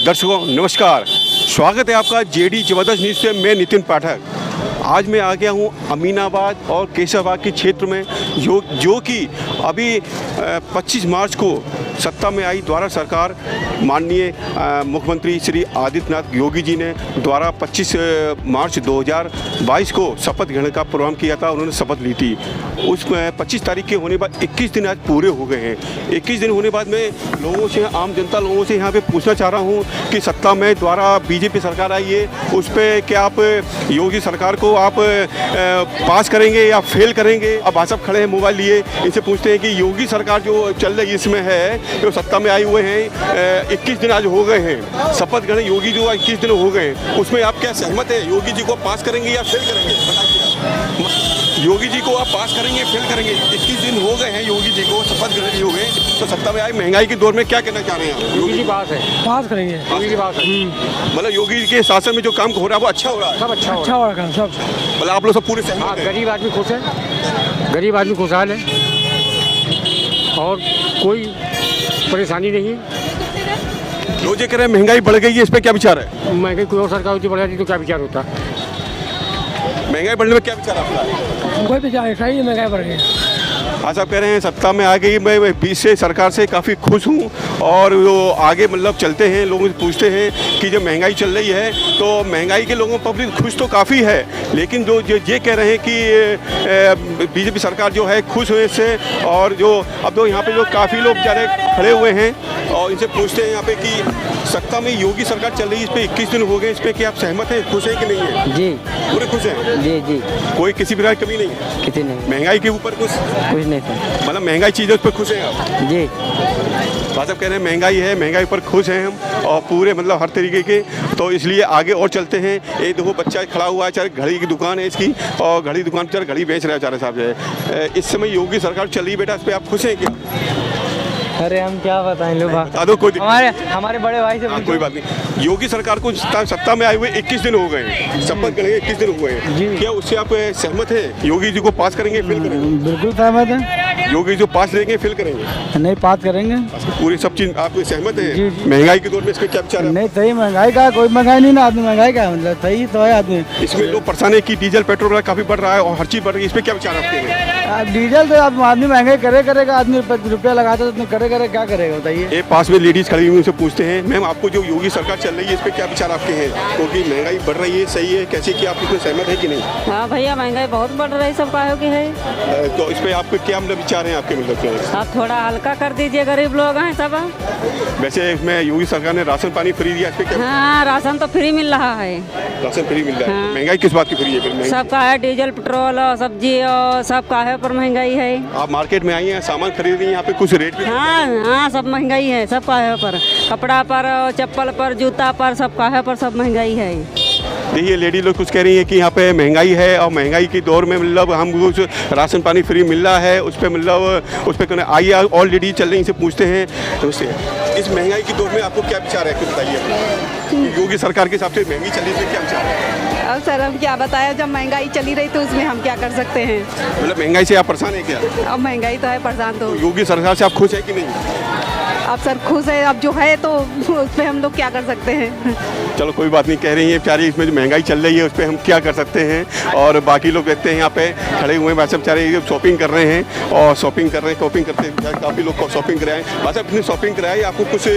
दर्शकों नमस्कार, स्वागत है आपका जेडी जबरदस्त न्यूज़ से। मैं नितिन पाठक। आज मैं आ गया हूँ अमीनाबाद और केसरबाग के क्षेत्र में जो कि अभी 25 मार्च को सत्ता में आई द्वारा सरकार माननीय मुख्यमंत्री श्री आदित्यनाथ योगी जी ने द्वारा 25 मार्च 2022 को शपथ ग्रहण का प्रोग्राम किया था। उन्होंने शपथ ली थी। उस 25 तारीख के होने बाद 21 दिन आज पूरे हो गए हैं। 21 दिन होने बाद मैं लोगों से, आम जनता लोगों से यहाँ पे पूछना चाह रहा हूँ कि सत्ता में द्वारा बीजेपी सरकार आई है, उस पर क्या आप योगी सरकार को आप पास करेंगे या फेल करेंगे? अब भाजपा खड़े हैं मोबाइल लिए, इनसे पूछते हैं कि योगी सरकार जो चल रही है इसमें है, जो सत्ता में आए हुए हैं 21 दिन आज हो गए हैं, शपथ ग्रहण योगी जो 21 दिन हो गए हैं, उसमें आप क्या सहमत है? योगी जी को पास करेंगे या फेल करेंगे? योगी जी को आप पास करेंगे फेल करेंगे? 21 दिन हो गए हैं योगी जी को शपथ ग्रहण हो गए, तो सत्ता में आए महंगाई के दौर में क्या कहना चाह रहे हैं? योगी जी पास है, पास करेंगे। योगी जी पास है। मतलब योगी जी के शासन में जो काम हो रहा है वो अच्छा हो रहा है, सब अच्छा हो रहा है सब। मतलब आप लोग सब पूरे सहमत हैं? गरीब आदमी खुश है, गरीब आदमी खुशहाल है और कोई परेशानी नहीं है। लोग ये कह रहे हैं महंगाई बढ़ गई है, इस पर क्या विचार है? महंगाई कोई और सरकार होती बढ़ जाती तो क्या विचार होता? महंगाई बढ़ने में क्या विचार आपका? कोई विचार नहीं, सही महंगाई बढ़ गई। आज आप कह रहे हैं सत्ता में आ गई, मैं 20 से सरकार से काफ़ी खुश हूँ और वो आगे मतलब चलते हैं, लोगों से पूछते हैं कि जब महंगाई चल रही है तो महंगाई के लोगों पब्लिक खुश तो काफ़ी है, लेकिन जो ये कह रहे हैं कि बीजेपी सरकार जो है खुश हुए इससे, और जो अब तो यहाँ पे जो काफ़ी लोग बेचारे खड़े हुए हैं और इनसे पूछते हैं यहाँ पे कि सत्ता में योगी सरकार चल रही है, इस पर 21 दिन हो गए, इस पर क्या आप सहमत हैं, खुश हैं कि नहीं है? जी पूरे खुश हैं? जी जी, कोई किसी प्रकार की कमी नहीं है? कितनी नहीं, महंगाई के ऊपर कुछ नहीं सर। मतलब महंगाई चीज़ है उस पर खुश हैं आप? जी, भाजपा कह रहे हैं महंगाई है, महंगाई पर खुश हैं हम और पूरे मतलब हर तरीके के, तो इसलिए आगे और चलते हैं। ये देखो बच्चा खड़ा हुआ है, चाहे घड़ी की दुकान है इसकी, और घड़ी दुकान पर घड़ी बेच रहा है चारे साहब जो है। इस समय योगी सरकार चल रही है बेटा, इस पर आप खुश हैं क्या? अरे हम क्या बताएं लोग, बता दो, कोई हमारे बड़े भाई से कोई बात नहीं। योगी सरकार को सत्ता में आए हुए 21 दिन हो गए हैं, शपथ करेंगे 21 दिन हो गए हैं, क्या उससे आप सहमत हैं? योगी जी को पास करेंगे फेल करेंगे? बिल्कुल सहमत है। योगी जो पास लेंगे फेल करेंगे? नहीं, पास करेंगे पूरी सब चीज आप सहमत है? जी, जी। महंगाई के दौर में इसका क्या विचार है? नहीं, सही महंगाई का कोई महंगाई नहीं ना, आदमी महंगाई का मतलब सही तो है आदमी। इसमें लोग परेशान है कि डीजल पेट्रोल काफी बढ़ रहा है और हर चीज बढ़ रही है, इस पे क्या विचार आपके हैं? डीजल तो अब आदमी महंगाई करेगा, आदमी रुपया लगाता तो करे क्या करेगा बताइए। एक पास में लेडीज खड़ी हुई उनसे पूछते हैं, मैम आपको जो योगी सरकार चल रही है इस पे क्या विचार आपके हैं? क्योंकि महंगाई बढ़ रही है, सही है कैसे, क्या आप इसमें सहमत है कि नहीं? हाँ भैया, महंगाई बहुत बढ़ रही है, सब काहे की है। तो इस पे आपके क्या मतलब विचार हैं आपके? मतलब आप थोड़ा हल्का कर दीजिए, गरीब लोग हैं सब। वैसे इसमें योगी सरकार ने राशन पानी फ्री दिया, इस पे क्या? हाँ, राशन तो फ्री मिल रहा है। राशन फ्री मिल रहा है, हाँ। महंगाई किस बात की फ्री है फिर? सब का है, डीजल पेट्रोल और सब्जी और सब काहे पर महंगाई है। आप मार्केट में आई हैं, सामान खरीद रही हैं, यहाँ पे कुछ रेट भी? हाँ, सब महंगाई है, सब काहे पर, कपड़ा पर, चप्पल पर, जूता पर, सब काहे पर सब महंगाई है। देखिए लेडी लोग कुछ कह रही है कि यहाँ पे महंगाई है और महंगाई के दौर में मतलब हम कुछ राशन पानी फ्री मिल रहा है, उस पर मतलब उस पर आइए ऑलरेडी चल रही, इनसे पूछते हैं। तो इस महंगाई के दौर में आपको क्या विचार है, कुछ बताइए। योगी सरकार के हिसाब से महंगी चल रही है, क्या विचार है? अब सर हम क्या बताया, जब महंगाई चली रही तो उसमें हम क्या कर सकते हैं। मतलब महंगाई से आप परेशान है क्या? अब महंगाई तो है, परेशान तो योगी सरकार से आप खुश है कि नहीं? अब सर खुश है, अब जो है तो उस पर हम लोग क्या कर सकते हैं। चलो कोई बात नहीं, कह रही है बेचारी इसमें जो महंगाई चल रही है उस पर हम क्या कर सकते हैं। और बाकी लोग देखते हैं यहाँ पे खड़े हुए हैं, वैसे बेचारे शॉपिंग कर रहे हैं और शॉपिंग करते काफ़ी लोग शॉपिंग कराए। वैसे अपनी शॉपिंग कराई, आपको कुछ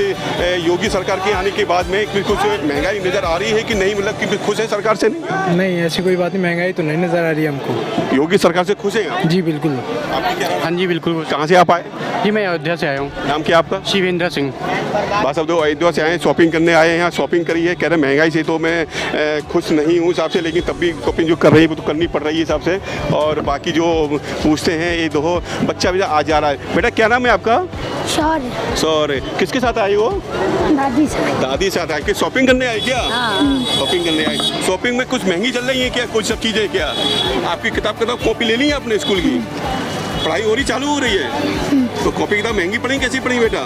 योगी सरकार के आने के बाद में कुछ महंगाई नज़र आ रही है कि नहीं? मतलब कि खुश है सरकार से? नहीं, ऐसी कोई बात नहीं, महंगाई तो नहीं नजर आ रही है हमको। योगी सरकार से खुश है आप? जी बिल्कुल। आपकी क्या? हाँ जी बिल्कुल। कहाँ से आप आए? जी मैं अयोध्या से आया हूँ। नाम क्या आपका? शिवेंद्र सिंह। बस अब दो अयोध्या से आए, शॉपिंग करने आए हैं, यहाँ शॉपिंग करी है। कह रहे महंगाई से तो मैं खुश नहीं हूँ हिसाब से, लेकिन तब भी शॉपिंग जो कर रही है वो तो करनी पड़ रही है हिसाब से। और बाकी जो पूछते हैं, ये दो बच्चा भी आ जा रहा है। बेटा क्या नाम है आपका? सॉरी, किसके साथ आई हो? दादी से। दादी साथ आई। शॉपिंग करने आई क्या? शॉपिंग करने आई। शॉपिंग में कुछ महंगी चल रही है क्या, कुछ सब चीज़ें क्या? आपकी किताब कॉपी ले ली है आपने स्कूल की? पढ़ाई हो रही चालू हो रही है तो कॉपी किताब महंगी पड़ी, कैसी पड़ी बेटा?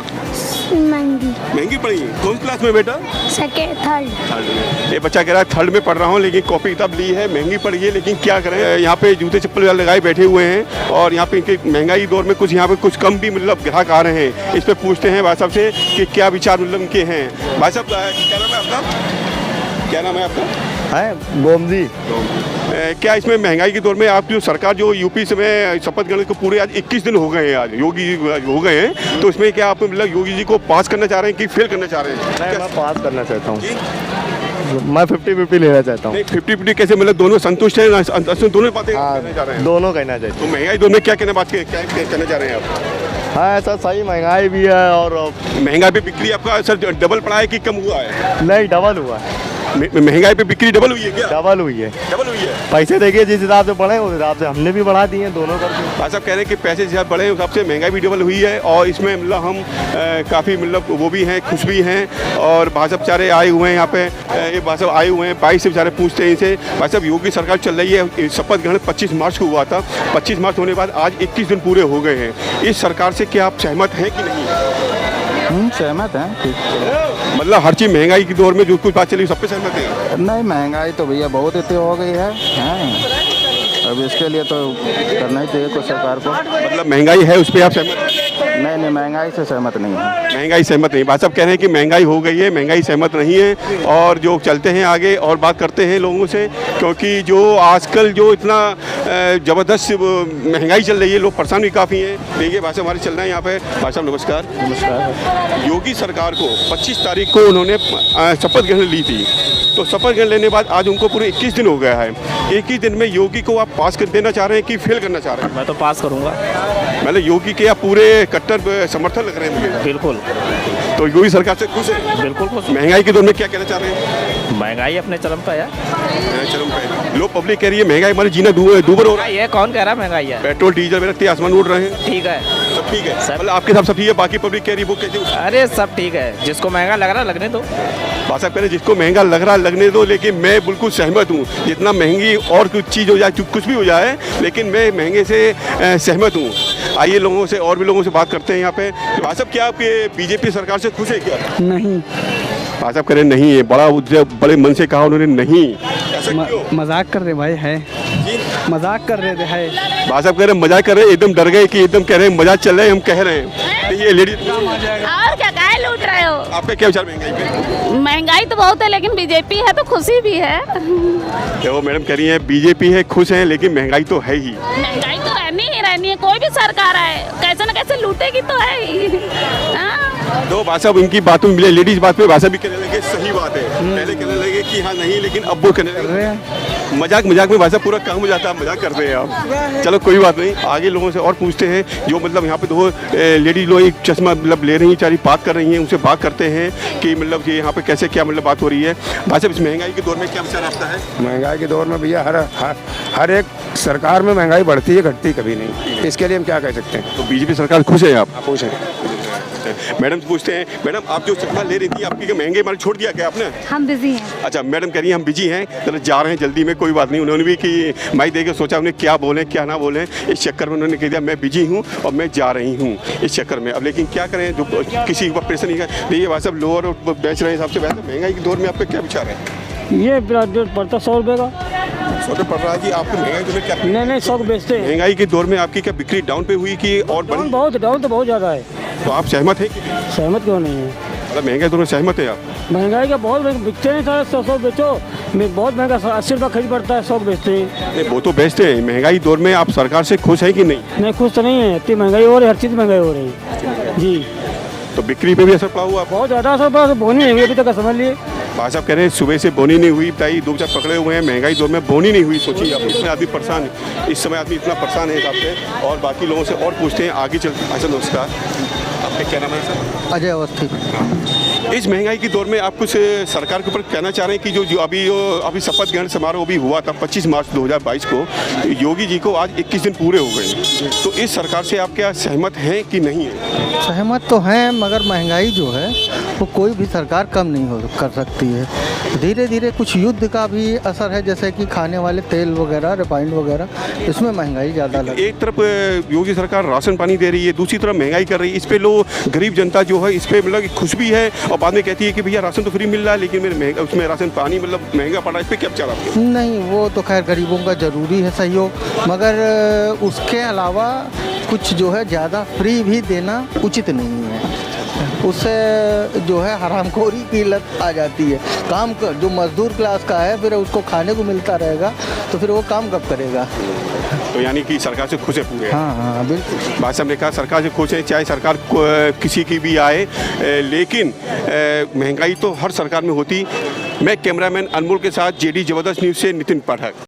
महंगी। महंगी पड़ी है। कौन क्लास में बेटा? Second third. थर्ड में। ये बच्चा कह रहा है थर्ड में पढ़ रहा हूँ, लेकिन कॉपी किताब ली है, महंगी पड़ी है, लेकिन क्या करें। यहाँ पे जूते चप्पल लगाए बैठे हुए हैं और यहाँ पे इनके महंगाई दौर में कुछ यहाँ पे कुछ कम भी मतलब ग्राहक आ रहे हैं। इस पे पूछते हैं भाई साहब से कि क्या विचार मतलब इनके हैं। भाई साहब क्या नाम है आपका? क्या नाम है आपका? है गोमदी। क्या इसमें महंगाई के दौर में आप जो सरकार जो यूपी से में शपथ ग्रहण को पूरे आज 21 दिन हो गए हैं, आज योगी जी हो गए हैं, तो इसमें क्या आप मतलब योगी जी को पास करना चाह रहे हैं कि फेल करना चाह रहे हैं? मैं पास करना चाहता हूँ। मैं 50-50 लेना चाहता हूँ। 50-50 कैसे मतलब दोनों संतुष्ट हैं, दोनों बातें कहना चाह रहे हैं? दोनों कहना चाहते तो महंगाई दौर में क्या कहना चाह रहे हैं आप? हाँ ऐसा सही, महंगाई भी है और महंगाई पे बिक्री आपका सर डबल पड़ा है कि कम हुआ है? नहीं, डबल हुआ है। महंगाई पे बिक्री डबल हुई है क्या? डबल हुई है। डबल हुई है। पैसे देखिए जिस हिसाब से बढ़े उस हिसाब से हमने भी बढ़ा दिए दोनों करके। भाई साहब कह रहे हैं कि पैसे जिस बढ़े उस हिसाब से महंगाई भी डबल हुई है और इसमें मतलब हम काफ़ी मतलब वो भी हैं, खुश भी हैं। और भाई साहब बेचारे आए हुए हैं यहाँ पे, ये भाई साहब आए हुए हैं, 22 से बेचारे पूछते हैं इनसे। भाई साहब योगी सरकार चल रही है, शपथ ग्रहण 25 मार्च को हुआ था, 25 मार्च होने के बाद आज 21 दिन पूरे हो गए हैं। इस सरकार से क्या आप सहमत हैं कि नहीं? सहमत हैं। मतलब हर चीज़ महंगाई के दौर में जो कुछ बात चली सब पे सहमत है? नहीं, महंगाई तो भैया बहुत इतनी हो गई है। अब इसके लिए तो करना ही चाहिए कुछ सरकार को। मतलब महंगाई है उस पर आप सहमत हैं? नहीं, महंगाई से सहमत नहीं है। महंगाई सहमत नहीं। भाई साहब कह रहे हैं कि महंगाई हो गई है, महंगाई सहमत नहीं है। और जो चलते हैं आगे और बात करते हैं लोगों से, क्योंकि जो आजकल जो इतना ज़बरदस्त महंगाई चल रही है, लोग परेशान भी काफ़ी हैं। देखिए भाई साहब हमारे चल रहे हैं यहाँ पे। भाई साहब नमस्कार। नमस्कार। योगी सरकार को 25 तारीख को उन्होंने शपथ ग्रहण ली थी, तो शपथ ग्रहण लेने के बाद आज उनको पूरे 21 दिन हो गया है। 21 दिन में योगी को आप पास कर देना चाह रहे हैं कि फेल करना चाह रहे हैं? मैं तो पास करूंगा। मतलब योगी के आप पूरे कट्टर समर्थन लग रहे हैं मुझे। बिल्कुल। तो योगी सरकार से खुश है? बिल्कुल खुश। महंगाई के दौर में क्या कहना चाह रहे हैं? महंगाई अपने चरम पे है। चरम पे। लोग पब्लिक कह रही है महंगाई हमारे जीना दूबर हो रहा है। ये कौन कह रहा है महंगाई है? पेट्रोल डीजल में रखते आसमान उड़ रहे हैं। ठीक है, सब ठीक है सर। मतलब आपके साथ सब ठीक है, बाकी पब्लिक कह रही है वो कहती है? अरे सब ठीक है, जिसको महंगा लग रहा है लगने दो। बात साहब कह रहे जिसको महंगा लग रहा है लगने दो, लेकिन मैं बिल्कुल सहमत हूँ। जितना महंगी और कुछ चीज़ हो जाए, कुछ भी हो जाए, लेकिन मैं महंगे से सहमत हूँ। आइए लोगों से और भी लोगों से बात करते हैं यहाँ पे। भाई साहब क्या आपके बीजेपी सरकार से खुश है क्या? नहीं। भाई साहब कह रहे नहीं है, बड़े मन से कहा उन्होंने नहीं। ऐसा क्यों? मजाक कर रहे भाई, है मजाक कर रहे थे। है भाई साहब कह रहे मजाक कर रहे हैं, एकदम डर गए कि एकदम कह रहे हैं मजाक चल रहा है, हम कह रहे हैं। तो ये लेडी और क्या काहे लूट रहे हो? आपका क्या विचार महंगाई पे? महंगाई तो बहुत है, लेकिन बीजेपी है तो खुशी भी है। देखो मैडम कह रही है बीजेपी है, खुश हैं, लेकिन महंगाई तो है ही। महंगाई तो रहनी ही रहनी है, कोई भी सरकार आए कैसे न कैसे लूटेगी तो है ही। हाँ? तो भाई साहब इनकी बातों में लेडीज बात पे भाई साहब भी कहने लगे सही बात है। पहले कहने लगे कि हाँ नहीं, लेकिन अब वो कहने लगे मजाक में भाई साहब पूरा काम हो जाता है, मजाक करते हैं आप। चलो कोई बात नहीं, आगे लोगों से और पूछते हैं। जो मतलब यहाँ पे दो लेडीज लोग एक चश्मा मतलब ले रही हैं, चारी बात कर रही हैं, उनसे बात करते हैं कि मतलब ये यहाँ पे कैसे क्या मतलब बात हो रही है। भाई साहब इस महंगाई के दौर में क्या विचार आपका है? महंगाई के दौर में भैया हर एक सरकार में महंगाई बढ़ती है, घटती कभी नहीं। इसके लिए हम क्या कह सकते हैं? तो बीजेपी सरकार खुश है आप? खुश हैं। मैडम से पूछते हैं, मैडम आप जो चश्मा ले रही थी आपकी क्या महंगे माल छोड़ दिया क्या आपने? हम बिजी हैं। अच्छा मैडम कह रही हैं हम बिजी हैं, तो जा रहे हैं जल्दी में, कोई बात नहीं। उन्होंने भी कि माइक देके सोचा उन्हें क्या बोलें क्या ना बोलें, इस चक्कर में उन्होंने कह दिया मैं बिजी हूँ और मैं जा रही हूँ इस चक्कर में। अब लेकिन क्या करें, जो किसी के ऊपर प्रेशर नहीं कर देखिए भाई साहब लोअर बेच रहे हैं हिसाब से। वैसे महंगाई के दौर में आपका क्या विचार है? ये पड़ता 100 रुपये का। 100 रुपये पड़ रहा है जी आपको महंगाई के दौर में क्या? नहीं 100 बेचते हैं। महंगाई के दौर में आपकी क्या बिक्री डाउन पे हुई कि और बढ़ी? डाउन तो बहुत ज़्यादा है। तो आप सहमत हैं कि? सहमत क्यों नहीं है? मतलब महंगाई के दौर में सहमत है आप? महंगाई का बहुत बिकते हैं, साढ़े 100 बेचो, बहुत महंगा 80 रुपये खरीद पड़ता है, 100 बेचते हैं। नहीं वो तो बेचते हैं। महंगाई दौर में आप सरकार से खुश है कि नहीं? नहीं खुश तो नहीं है, इतनी महंगाई हो रही है, हर चीज़ महंगाई हो रही है जी। तो बिक्री पे भी असर पड़ा हुआ? बहुत ज़्यादा असर पड़ा, बोनी नहीं हुई अभी तक, समझ लिए। भाई साहब कह रहे हैं सुबह से बोनी नहीं हुई, बताइए 2 बजे पकड़े हुए हैं, महंगाई दौर में बोनी नहीं हुई। सोचिए आप, इसमें आदमी परेशान है, इस समय आदमी इतना परेशान है हिसाब से। और बाकी लोगों से और पूछते हैं आगे चलते। अच्छा नमस्कार, आपका क्या नाम है सर? अजय अवस्थी। इस महंगाई के दौर में आप कुछ सरकार के ऊपर कहना चाह रहे हैं कि जो अभी शपथ ग्रहण समारोह भी हुआ था 25 मार्च 2022 को, योगी जी को आज 21 दिन पूरे हो गए, तो इस सरकार से आप क्या सहमत हैं कि नहीं है? सहमत तो हैं, मगर महंगाई जो है वो कोई भी सरकार कम नहीं हो कर सकती है। धीरे धीरे कुछ युद्ध का भी असर है, जैसे कि खाने वाले तेल वगैरह, रिफाइंड वगैरह, इसमें महंगाई ज़्यादा लगी। एक तरफ योगी सरकार राशन पानी दे रही है, दूसरी तरफ महंगाई कर रही है। इस पे लोग गरीब जनता जो है इस पे मतलब खुश भी है और बाद में कहती है कि भैया राशन तो फ्री मिल रहा है लेकिन मेरे उसमें राशन पानी मतलब महंगा पड़ रहा है। इस पर क्या विचार आपके? नहीं, वो तो खैर गरीबों का ज़रूरी है सहयोग, मगर उसके अलावा कुछ जो है ज़्यादा फ्री भी देना उचित नहीं है। उससे जो है हरामखोरी की लत आ जाती है। काम कर जो मजदूर क्लास का है फिर उसको खाने को मिलता रहेगा तो फिर वो काम कब करेगा? तो यानी कि सरकार से खुश है पूरे? हाँ हाँ बिल्कुल। भाई साहब ने कहा सरकार से खुश है, चाहे सरकार किसी की भी आए, लेकिन महंगाई तो हर सरकार में होती। मैं कैमरामैन अनमोल के साथ जेडी जबरदस्त न्यूज़ से नितिन पाठक।